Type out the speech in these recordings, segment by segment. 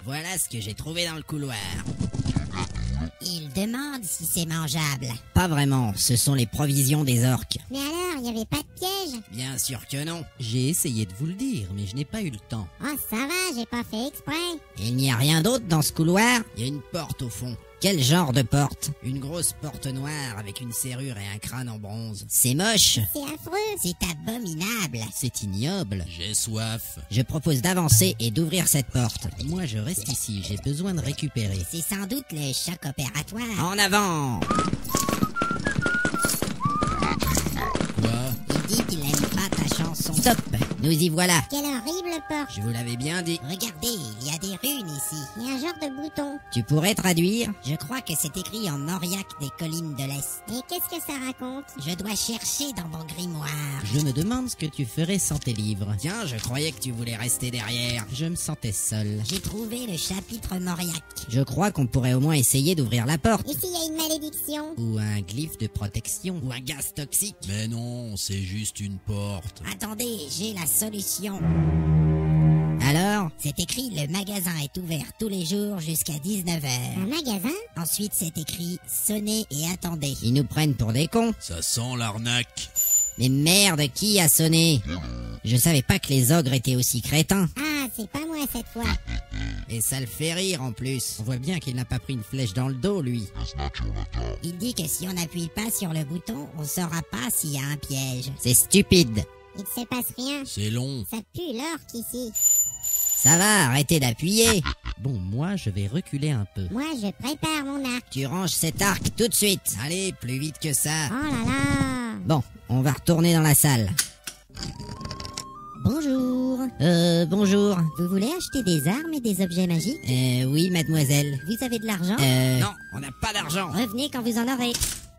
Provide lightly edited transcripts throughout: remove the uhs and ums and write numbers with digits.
voilà ce que j'ai trouvé dans le couloir. Il demande si c'est mangeable. Pas vraiment, ce sont les provisions des orques. Mais alors, il n'y avait pas de piège? Bien sûr que non. J'ai essayé de vous le dire, mais je n'ai pas eu le temps. Oh, ça va, j'ai pas fait exprès. Il n'y a rien d'autre dans ce couloir? Il y a une porte au fond. Quel genre de porte? Une grosse porte noire avec une serrure et un crâne en bronze. C'est moche. C'est affreux. C'est abominable. C'est ignoble. J'ai soif. Je propose d'avancer et d'ouvrir cette porte. Moi, je reste ici, j'ai besoin de récupérer. C'est sans doute le choc opératoire. En avant! Quoi? Il dit qu'il aime pas ta chanson. Stop! Nous y voilà. Quelle horrible porte. Je vous l'avais bien dit. Regardez, il y a des runes ici. Il y a un genre de bouton. Tu pourrais traduire? Je crois que c'est écrit en Auriac des collines de l'Est. Et qu'est-ce que ça raconte? Je dois chercher dans mon grimoire. Je me demande ce que tu ferais sans tes livres. Tiens, je croyais que tu voulais rester derrière. Je me sentais seul. J'ai trouvé le chapitre Mauriac. Je crois qu'on pourrait au moins essayer d'ouvrir la porte. Et s'il y a une malédiction? Ou un glyphe de protection. Ou un gaz toxique. Mais non, c'est juste une porte. Attendez, j'ai la solution. Alors? C'est écrit, le magasin est ouvert tous les jours jusqu'à 19h. Un magasin? Ensuite, c'est écrit, sonnez et attendez. Ils nous prennent pour des cons. Ça sent l'arnaque. Mais merde, qui a sonné? Je savais pas que les ogres étaient aussi crétins. Ah, c'est pas moi cette fois. Et ça le fait rire en plus. On voit bien qu'il n'a pas pris une flèche dans le dos, lui. Il dit que si on n'appuie pas sur le bouton, on saura pas s'il y a un piège. C'est stupide. Il ne se passe rien. C'est long. Ça pue l'orque ici. Ça va, arrêtez d'appuyer. Bon, moi, je vais reculer un peu. Moi, je prépare mon arc. Tu ranges cet arc tout de suite. Allez, plus vite que ça. Oh là là. Bon, on va retourner dans la salle. Bonjour. Bonjour. Vous voulez acheter des armes et des objets magiques? Oui, mademoiselle. Vous avez de l'argent? Non, on n'a pas d'argent. Revenez quand vous en aurez.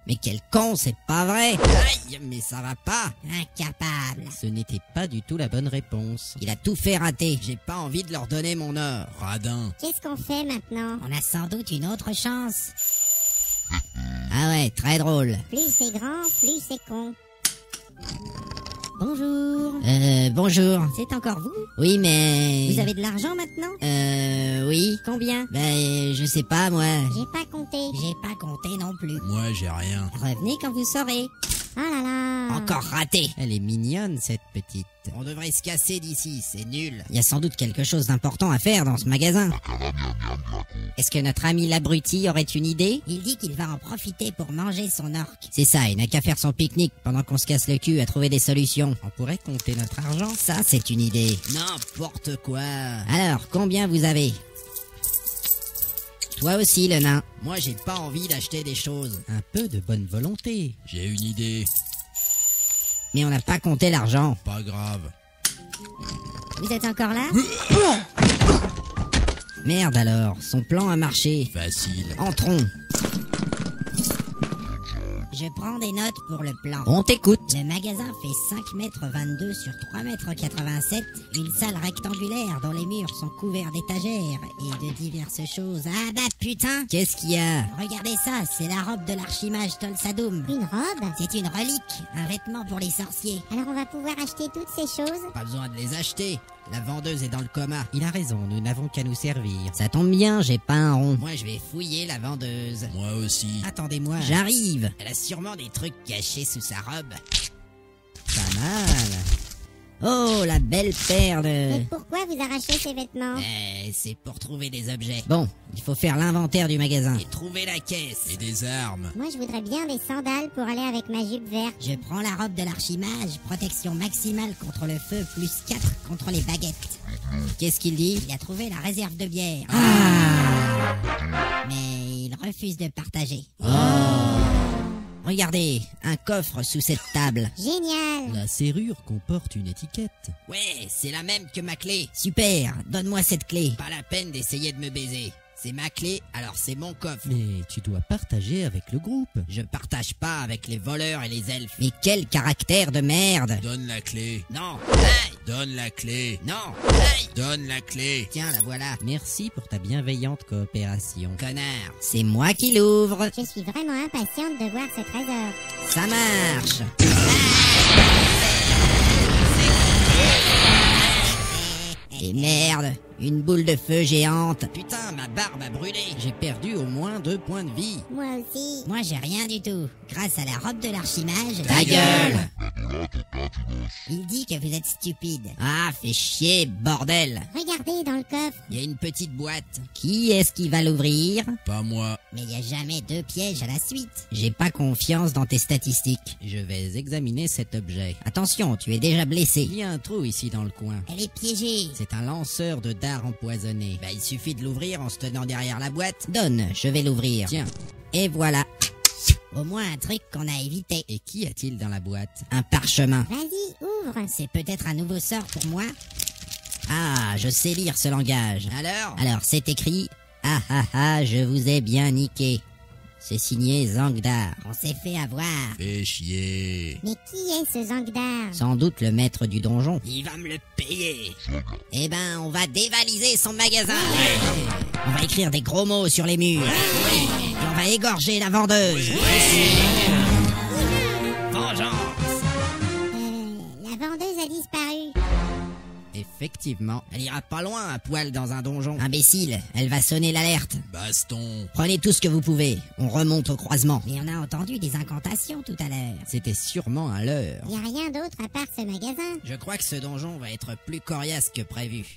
Mais quel con, c'est pas vrai. Aïe, mais ça va pas. Incapable. Ce n'était pas du tout la bonne réponse. Il a tout fait rater. J'ai pas envie de leur donner mon or. Radin. Qu'est-ce qu'on fait maintenant? On a sans doute une autre chance. Ah ouais, très drôle. Plus c'est grand, plus c'est con. Bonjour. Bonjour. C'est encore vous? Oui, mais... Vous avez de l'argent maintenant? Oui. Combien? Je sais pas, moi. J'ai pas compté. J'ai pas compté non plus. Moi, j'ai rien. Revenez quand vous saurez. Oh là là. Encore raté. Elle est mignonne, cette petite. On devrait se casser d'ici, c'est nul. Il y a sans doute quelque chose d'important à faire dans ce magasin. Est-ce que notre ami l'abruti aurait une idée? Il dit qu'il va en profiter pour manger son orque. C'est ça, il n'a qu'à faire son pique-nique pendant qu'on se casse le cul à trouver des solutions. On pourrait compter notre argent. Ça, c'est une idée. N'importe quoi. Alors, combien vous avez? Toi aussi, le nain. Moi, j'ai pas envie d'acheter des choses. Un peu de bonne volonté. J'ai une idée. Mais on n'a pas compté l'argent. Pas grave. Vous êtes encore là? Merde alors, son plan a marché. Facile. Entrons. Je prends des notes pour le plan. On t'écoute. Le magasin fait 5 mètres 22 sur 3 mètres 87, une salle rectangulaire dont les murs sont couverts d'étagères et de diverses choses. Ah bah putain! Qu'est-ce qu'il y a? Regardez ça, c'est la robe de l'archimage Tolsadoum. Une robe? C'est une relique, un vêtement pour les sorciers. Alors on va pouvoir acheter toutes ces choses? Pas besoin de les acheter. La vendeuse est dans le coma. Il a raison, nous n'avons qu'à nous servir. Ça tombe bien, j'ai pas un rond. Moi, je vais fouiller la vendeuse. Moi aussi. Attendez-moi. J'arrive. Elle a sûrement des trucs cachés sous sa robe. Pas mal. Oh, la belle paire de... Mais pourquoi vous arrachez ces vêtements? C'est pour trouver des objets. Bon, il faut faire l'inventaire du magasin. Et trouver la caisse. Et des armes. Moi je voudrais bien des sandales pour aller avec ma jupe verte. Je prends la robe de l'archimage, protection maximale contre le feu, plus 4 contre les baguettes. Qu'est-ce qu'il dit? Il a trouvé la réserve de bière. Mais il refuse de partager. Regardez, un coffre sous cette table. Génial! La serrure comporte une étiquette. Ouais, c'est la même que ma clé. Super, donne-moi cette clé. Pas la peine d'essayer de me baiser. C'est ma clé, alors c'est mon coffre. Mais tu dois partager avec le groupe. Je partage pas avec les voleurs et les elfes. Mais quel caractère de merde! Donne la clé. Non. Hey. Donne la clé. Non. Hey. Donne la clé. Tiens, la voilà. Merci pour ta bienveillante coopération. Connard. C'est moi qui l'ouvre. Je suis vraiment impatiente de voir ce trésor. Ça marche. Et merde, Une boule de feu géante. Putain, ma barbe a brûlé. J'ai perdu au moins 2 points de vie. Moi aussi. Moi, j'ai rien du tout. Grâce à la robe de l'archimage... Ta gueule! Il dit que vous êtes stupide. Ah, fais chier, bordel. Regardez dans le coffre. Il y a une petite boîte. Qui est-ce qui va l'ouvrir? Pas moi. Mais il n'y a jamais 2 pièges à la suite. J'ai pas confiance dans tes statistiques. Je vais examiner cet objet. Attention, tu es déjà blessé. Il y a un trou ici dans le coin. Elle est piégée. C'est un lanceur de dards empoisonné. Bah, il suffit de l'ouvrir en se tenant derrière la boîte. Donne, je vais l'ouvrir. Tiens, Et voilà, Au moins un truc qu'on a évité. et qu'y a-t-il dans la boîte? un parchemin. Vas-y, ouvre. C'est peut-être un nouveau sort pour moi. Ah, je sais lire ce langage. Alors, c'est écrit « Ah ah ah, je vous ai bien niqué ». C'est signé Zangdar. On s'est fait avoir. Fais chier. Mais qui est ce Zangdar? Sans doute le maître du donjon. Il va me le payer. Eh ben, on va dévaliser son magasin. On va écrire des gros mots sur les murs. Et on va égorger la vendeuse. Vengeance. La vendeuse a disparu. Effectivement. Elle ira pas loin à poil dans un donjon. Imbécile, elle va sonner l'alerte. Baston. Prenez tout ce que vous pouvez. On remonte au croisement. Mais on a entendu des incantations tout à l'heure. C'était sûrement un leurre. Il n'y a rien d'autre à part ce magasin. Je crois que ce donjon va être plus coriace que prévu.